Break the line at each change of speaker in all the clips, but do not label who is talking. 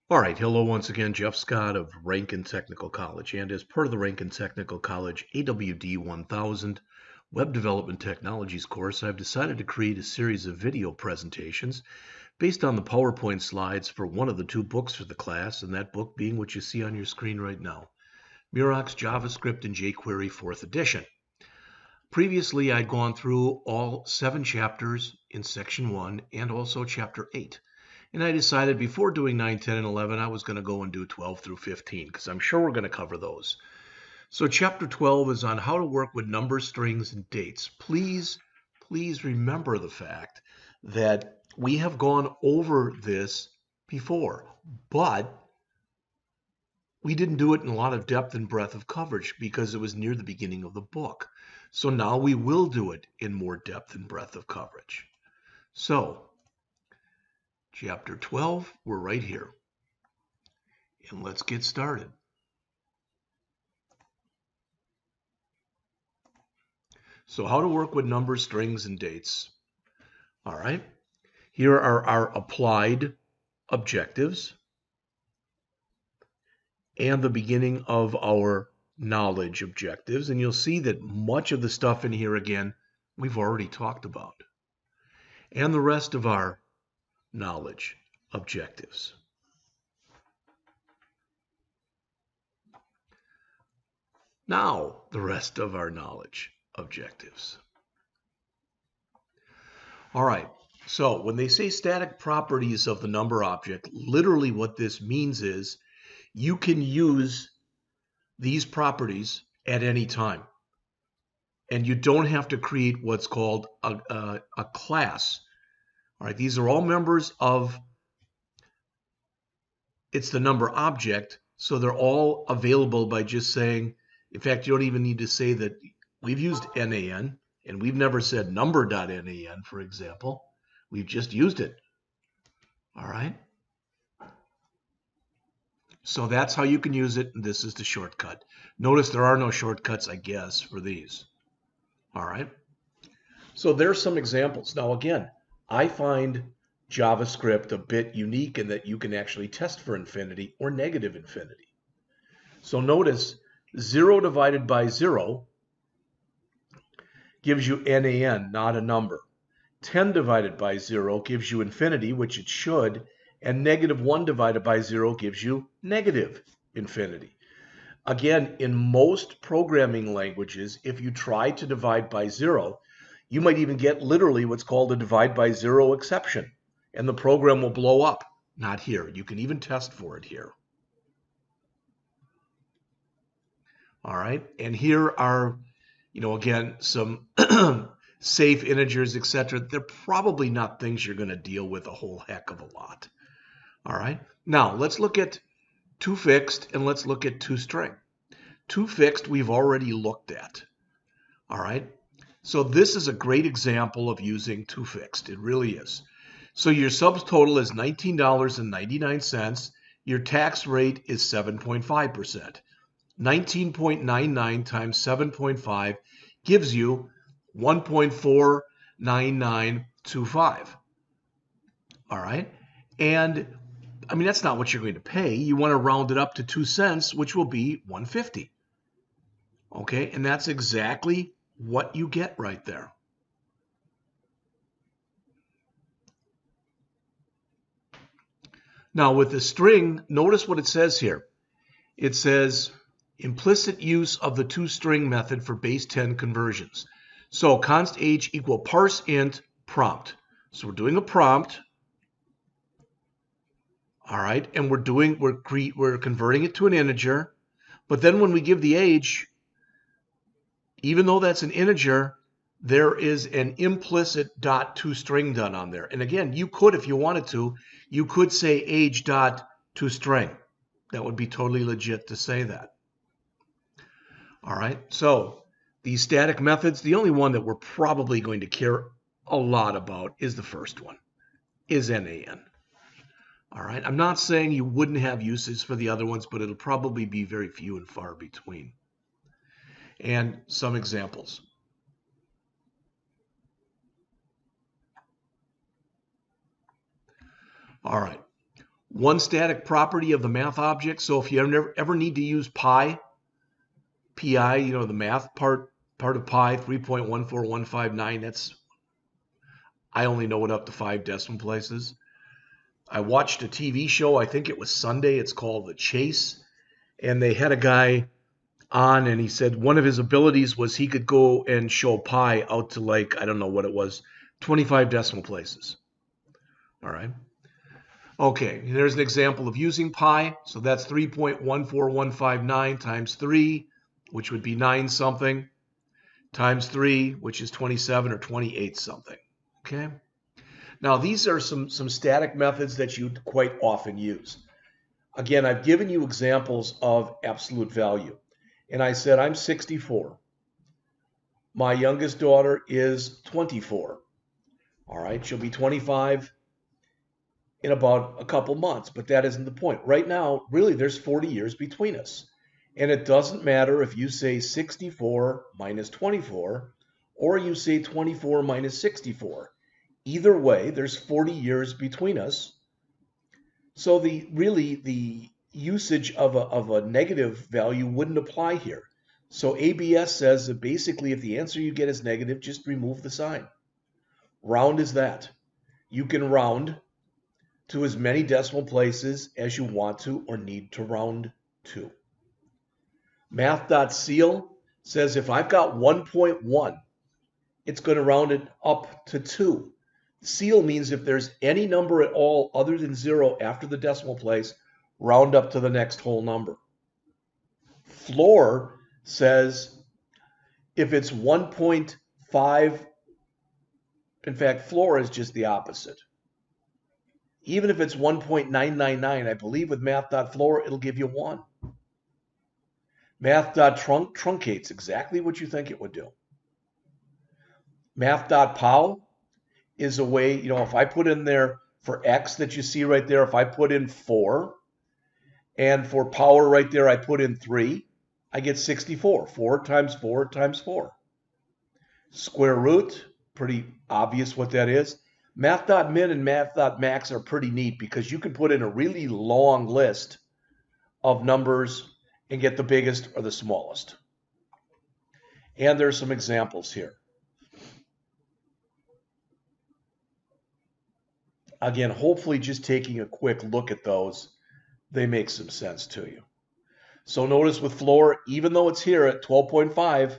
All right, hello once again, Jeff Scott of Rankin Technical College. And as part of the Rankin Technical College AWD1000 Web Development Technologies course, I've decided to create a series of video presentations based on the PowerPoint slides for one of the two books for the class, and that book being what you see on your screen right now, Murox JavaScript and jQuery 4th edition. Previously, I'd gone through all 7 chapters in Section 1 and also Chapter 8. And I decided before doing 9, 10, and 11, I was going to go and do 12 through 15, because I'm sure we're going to cover those. So Chapter 12 is on how to work with numbers, strings, and dates. Please remember the fact that we have gone over this before, but we didn't do it in a lot of depth and breadth of coverage because it was near the beginning of the book. So now we will do it in more depth and breadth of coverage. So Chapter 12, we're right here. And let's get started. So how to work with numbers, strings, and dates. All right. Here are our applied objectives and the beginning of our knowledge objectives. And you'll see that much of the stuff in here, again, we've already talked about. And the rest of our knowledge objectives. Now, the rest of our knowledge objectives. All right, so when they say static properties of the number object, literally what this means is you can use these properties at any time. And you don't have to create what's called a class. All right, these are all members of, it's the number object, so they're all available by just saying, in fact, you don't even need to say that we've used NaN, and we've never said number.NaN, for example. We've just used it. All right. So that's how you can use it, and this is the shortcut. Notice there are no shortcuts, I guess, for these. All right. So there's some examples. Now, again, I find JavaScript a bit unique in that you can actually test for infinity or negative infinity. So notice 0 divided by 0 gives you NaN, not a number. 10 divided by 0 gives you infinity, which it should, and negative 1 divided by 0 gives you negative infinity. Again, in most programming languages, if you try to divide by 0, you might even get literally what's called a divide by 0 exception, and the program will blow up. Not here. You can even test for it here. All right, and here are, again, some safe integers, etc. They're probably not things you're going to deal with a whole heck of a lot. All right, now let's look at toFixed and let's look at toString. toFixed we've already looked at. All right, so this is a great example of using toFixed. It really is. So your subtotal is $19.99. Your tax rate is 7.5%. 19.99 times 7.5 gives you 1.49925. All right. And I mean, that's not what you're going to pay. You want to round it up to 2 cents, which will be 150. Okay. And that's exactly what you get right there. Now with the string, notice what it says here. It says implicit use of the toString method for base 10 conversions. So const h equal parse int prompt. So we're doing a prompt. All right, and we're converting it to an integer. But then when we give the age, even though that's an integer, there is an implicit .toString done on there. And again, you could, if you wanted to, you could say age.toString. That would be totally legit to say that. All right, so these static methods, the only one that we're probably going to care a lot about is the first one, is NaN. All right, I'm not saying you wouldn't have uses for the other ones, but it'll probably be very few and far between. And some examples. All right, One static property of the math object. So if you ever need to use pi, pi, the math part of pi, 3.14159, I only know it up to 5 decimal places. I watched a TV show, I think it was Sunday, it's called The Chase, and they had a guy on and he said one of his abilities was he could go and show pi out to I don't know what it was, 25 decimal places. All right. Okay, there's an example of using pi. So that's 3.14159 times 3, which would be 9 something, times 3, which is 27 or 28 something. Okay. Now these are some static methods that you quite often use. Again, I've given you examples of absolute value. And I said, I'm 64. My youngest daughter is 24. All right, she'll be 25 in about a couple months, but that isn't the point. Right now, really, there's 40 years between us. And it doesn't matter if you say 64 minus 24, or you say 24 minus 64. Either way, there's 40 years between us. So the usage of a negative value wouldn't apply here. So ABS says that basically if the answer you get is negative, just remove the sign. Round is that. You can round to as many decimal places as you want to or need to round to. Math.seal says if I've got 1.1, it's going to round it up to 2. Seal means if there's any number at all other than 0 after the decimal place, round up to the next whole number. Floor says if it's 1.5, in fact, floor is just the opposite. Even if it's 1.999, I believe with math.floor, it'll give you 1. Math.trunc truncates exactly what you think it would do. Math.pow is a way, if I put in there for x that you see right there, if I put in 4, and for power right there, I put in 3, I get 64. 4 times 4 times 4. Square root, pretty obvious what that is. Math.min and math.max are pretty neat because you can put in a really long list of numbers and get the biggest or the smallest. And there's some examples here. Again, hopefully just taking a quick look at those, they make some sense to you. So notice with floor, even though it's here at 12.5,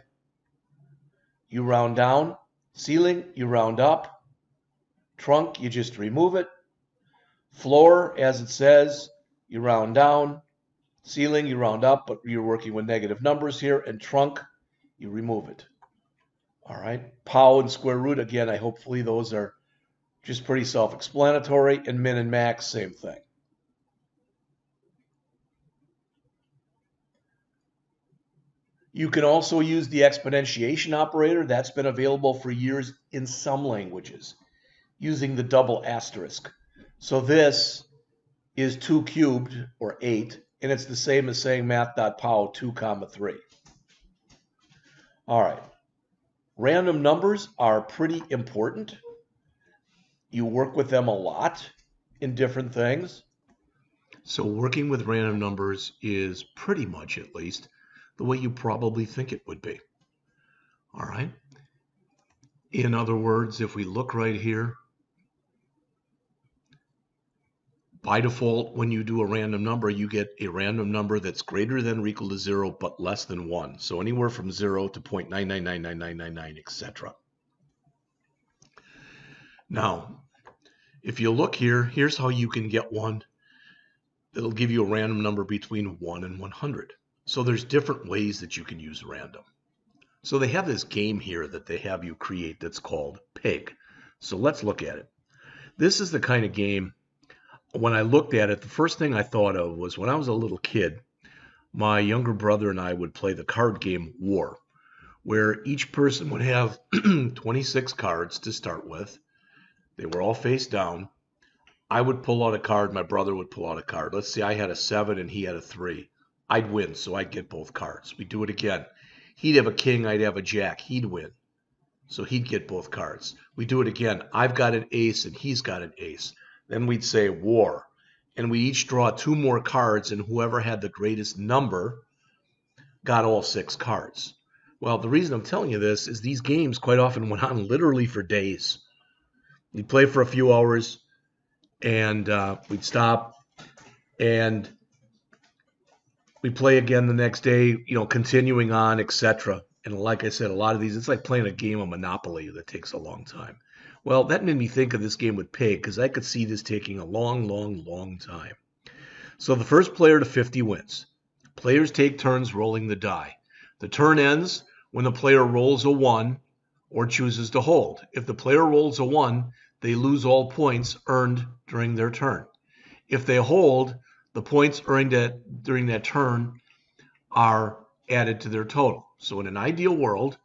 you round down. Ceiling, you round up. Trunc, you just remove it. Floor, as it says, you round down. Ceiling, you round up, but you're working with negative numbers here. And trunc, you remove it. All right. Pow and square root, again, hopefully those are just pretty self-explanatory. And min and max, same thing. You can also use the exponentiation operator. That's been available for years in some languages, using the double asterisk. So this is 2 cubed, or 8, and it's the same as saying math.pow 2, 3. All right. Random numbers are pretty important. You work with them a lot in different things. So working with random numbers is pretty much, at least, the way you probably think it would be. All right. In other words, if we look right here, by default, when you do a random number, you get a random number that's greater than or equal to 0, but less than 1. So anywhere from 0 to 0.9999999, etc. Now, if you look here, here's how you can get one that'll give you a random number between 1 and 100. So there's different ways that you can use random. So they have this game here that they have you create that's called PEG. So let's look at it. This is the kind of game, when I looked at it, the first thing I thought of was when I was a little kid, my younger brother and I would play the card game War, where each person would have 26 cards to start with. They were all face down. I would pull out a card, my brother would pull out a card. Let's say I had a 7 and he had a 3. I'd win, so I'd get both cards. We'd do it again. He'd have a king, I'd have a jack. He'd win, so he'd get both cards. We do it again. I've got an ace and he's got an ace. Then we'd say war, and we each draw 2 more cards, and whoever had the greatest number got all 6 cards. Well, the reason I'm telling you this is these games quite often went on literally for days. You'd play for a few hours, and we'd stop, and we'd play again the next day, continuing on, etc. And like I said, a lot of these, it's like playing a game of Monopoly that takes a long time. Well, that made me think of this game with Pig, because I could see this taking a long, long, long time. So the first player to 50 wins. Players take turns rolling the die. The turn ends when the player rolls a 1 or chooses to hold. If the player rolls a 1, they lose all points earned during their turn. If they hold, the points earned during that turn are added to their total. So in an ideal world,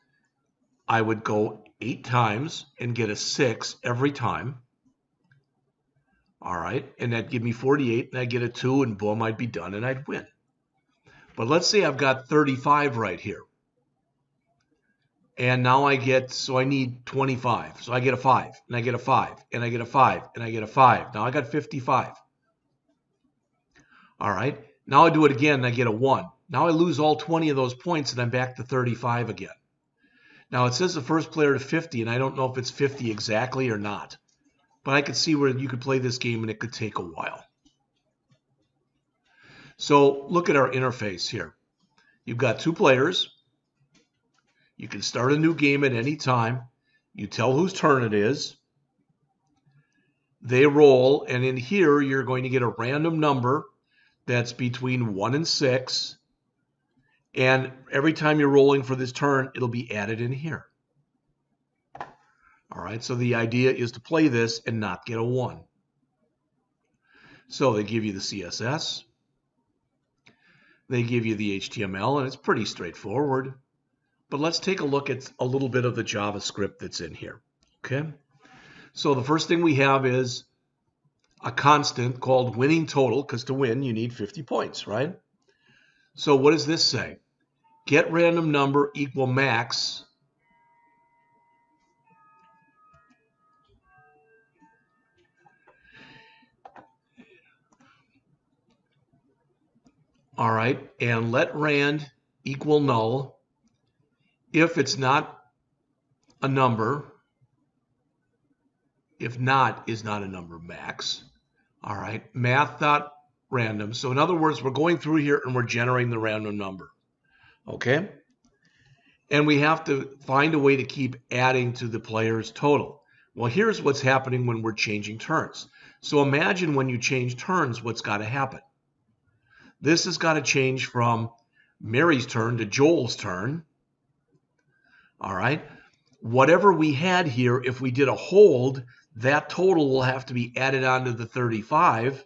I would go 8 times and get a 6 every time. All right, and that'd give me 48, and I'd get a 2, and boom, I'd be done, and I'd win. But let's say I've got 35 right here. And now I need 25. So I get a 5, and I get a 5, and I get a 5, and I get a 5. Now I got 55. All right, now I do it again, and I get a 1. Now I lose all 20 of those points, and I'm back to 35 again. Now it says the first player to 50, and I don't know if it's 50 exactly or not. But I could see where you could play this game, and it could take a while. So look at our interface here. You've got 2 players. You can start a new game at any time. You tell whose turn it is. They roll, and in here you're going to get a random number that's between 1 and 6. And every time you're rolling for this turn, it'll be added in here. All right, so the idea is to play this and not get a 1. So they give you the CSS. They give you the HTML, and it's pretty straightforward. But let's take a look at a little bit of the JavaScript that's in here. Okay? So the first thing we have is a constant called winning total, because to win you need 50 points, right? So what does this say? Get random number equal max . All right, and let rand equal null if it's not a number. If not is not a number, max. All right, math.random. So in other words, we're going through here and we're generating the random number. Okay? And we have to find a way to keep adding to the player's total. Well, here's what's happening when we're changing turns. So imagine when you change turns, what's got to happen. This has got to change from Mary's turn to Joel's turn. All right? Whatever we had here, if we did a hold, that total will have to be added onto the 35.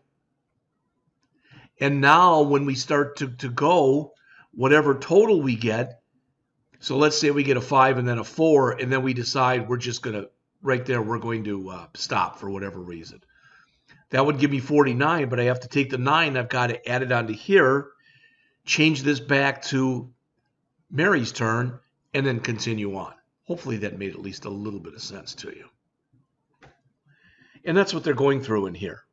And now when we start to go, whatever total we get, so let's say we get a 5 and then a 4, and then we decide we're just going to, right there, we're going to stop for whatever reason. That would give me 49, but I have to take the 9, I've got to add it onto here, change this back to Mary's turn, and then continue on. Hopefully that made at least a little bit of sense to you. And that's what they're going through in here.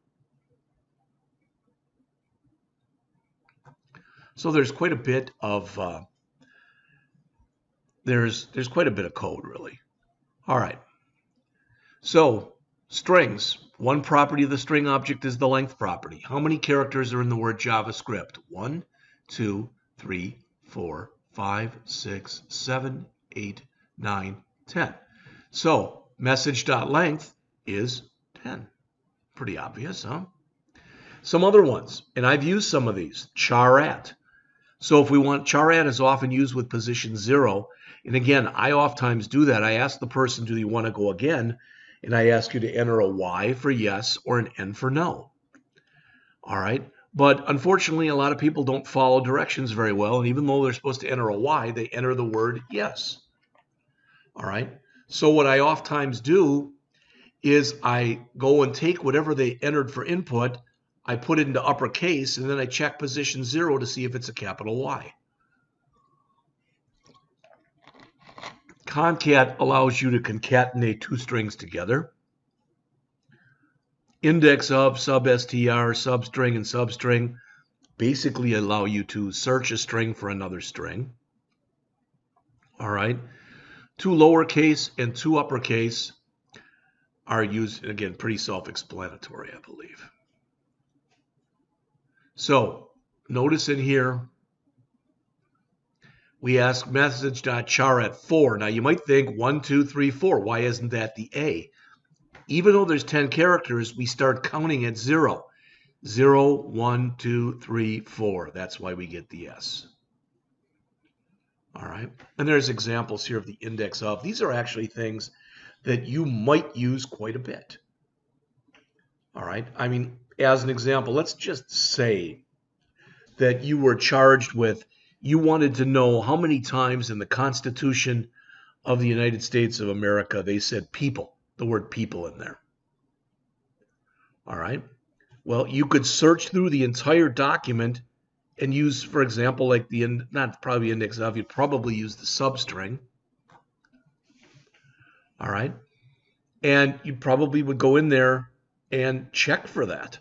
So there's quite a bit of there's quite a bit of code, really. All right. So strings. One property of the string object is the length property. How many characters are in the word JavaScript? 1, 2, 3, 4, 5, 6, 7, 8, 9, 10. So message.length is 10. Pretty obvious, huh? Some other ones, and I've used some of these. Char at. So if we want, char at is often used with position 0. And again, I oftentimes do that. I ask the person, do you want to go again? And I ask you to enter a Y for yes or an N for no. All right. But unfortunately, a lot of people don't follow directions very well. And even though they're supposed to enter a Y, they enter the word yes. All right. So what I oftentimes do is I go and take whatever they entered for input, I put it into uppercase, and then I check position 0 to see if it's a capital Y. Concat allows you to concatenate 2 strings together. Index of, sub-str, substring, and substring basically allow you to search a string for another string. All right. 2 lowercase and 2 uppercase are used, again, pretty self-explanatory, I believe. So notice in here, we ask message.char at 4. Now you might think 1, 2, 3, 4. Why isn't that the A? Even though there's 10 characters, we start counting at 0. 0, 1, 2, 3, 4. That's why we get the S. All right. And there's examples here of the index of. These are actually things that you might use quite a bit. All right. I mean, as an example, let's just say that you were charged with, you wanted to know how many times in the Constitution of the United States of America they said people, the word people in there. All right. Well, you could search through the entire document and use, for example, like not probably index of, you'd probably use the substring. All right. And you probably would go in there and check for that.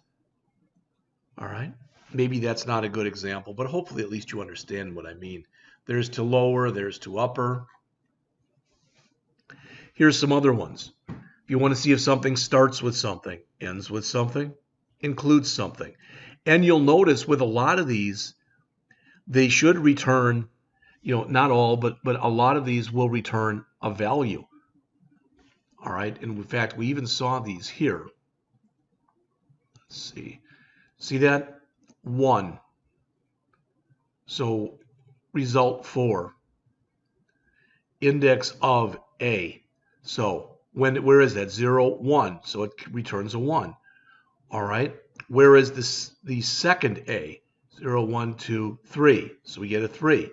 All right. Maybe that's not a good example, but hopefully at least you understand what I mean. There's to lower, there's to upper. Here's some other ones. If you want to see if something starts with something, ends with something, includes something. And you'll notice with a lot of these, they should return, not all, but a lot of these will return a value. All right. And in fact, we even saw these here. Let's see. See that? 1. So result 4. Index of A. So where is that? 0, 1. So it returns a 1. All right. Where is the second A? 0, 1, 2, 3. So we get a 3.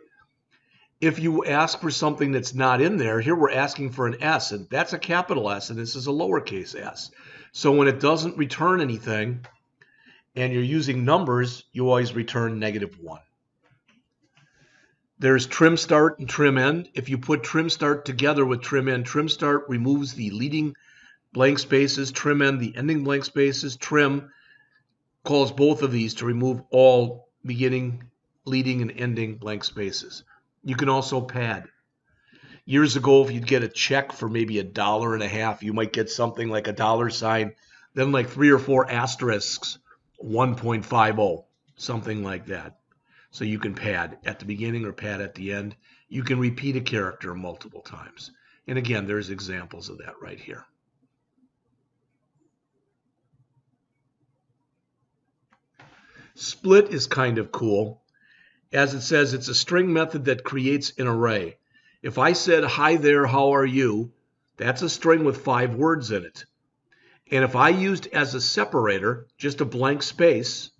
If you ask for something that's not in there, here we're asking for an S, and that's a capital S, and this is a lowercase s. So when it doesn't return anything, and you're using numbers, you always return -1. There's trim start and trim end. If you put trim start together with trim start removes the leading blank spaces, trim end the ending blank spaces. Trim calls both of these to remove all beginning, leading, and ending blank spaces. You can also pad. Years ago, if you'd get a check for maybe $1.50, you might get something like $, then like 3 or 4 asterisks, 1.50, something like that. So you can pad at the beginning or pad at the end. You can repeat a character multiple times. And again, there's examples of that right here. Split is kind of cool. As it says, it's a string method that creates an array. If I said, hi there, how are you? That's a string with 5 words in it. And if I used as a separator, just a blank space,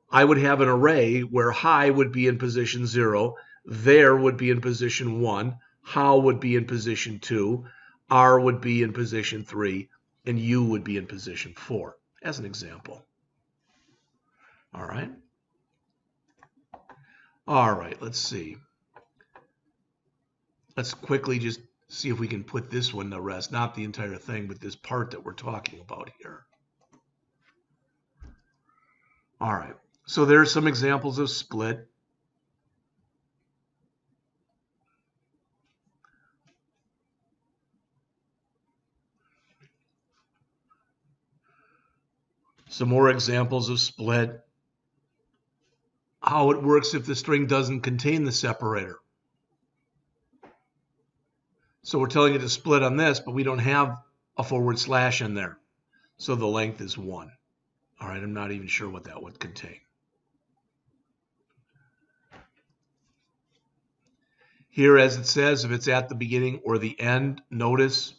I would have an array where hi would be in position 0, there would be in position 1, how would be in position 2, r would be in position 3, and u would be in position 4, as an example. All right. All right, let's see. Let's quickly just see if we can put this one to rest, not the entire thing, but this part that we're talking about here. All right, so there's some examples of split. Some more examples of split. How it works if the string doesn't contain the separator. So we're telling it to split on this, but we don't have a / in there. So the length is 1. All right, I'm not even sure what that would contain. Here, as it says, if it's at the beginning or the end, notice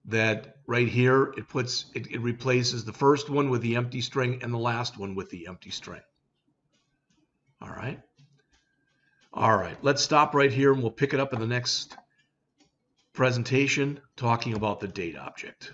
that right here it replaces the first one with the empty string and the last one with the empty string. All right. All right, let's stop right here and we'll pick it up in the next presentation talking about the date object.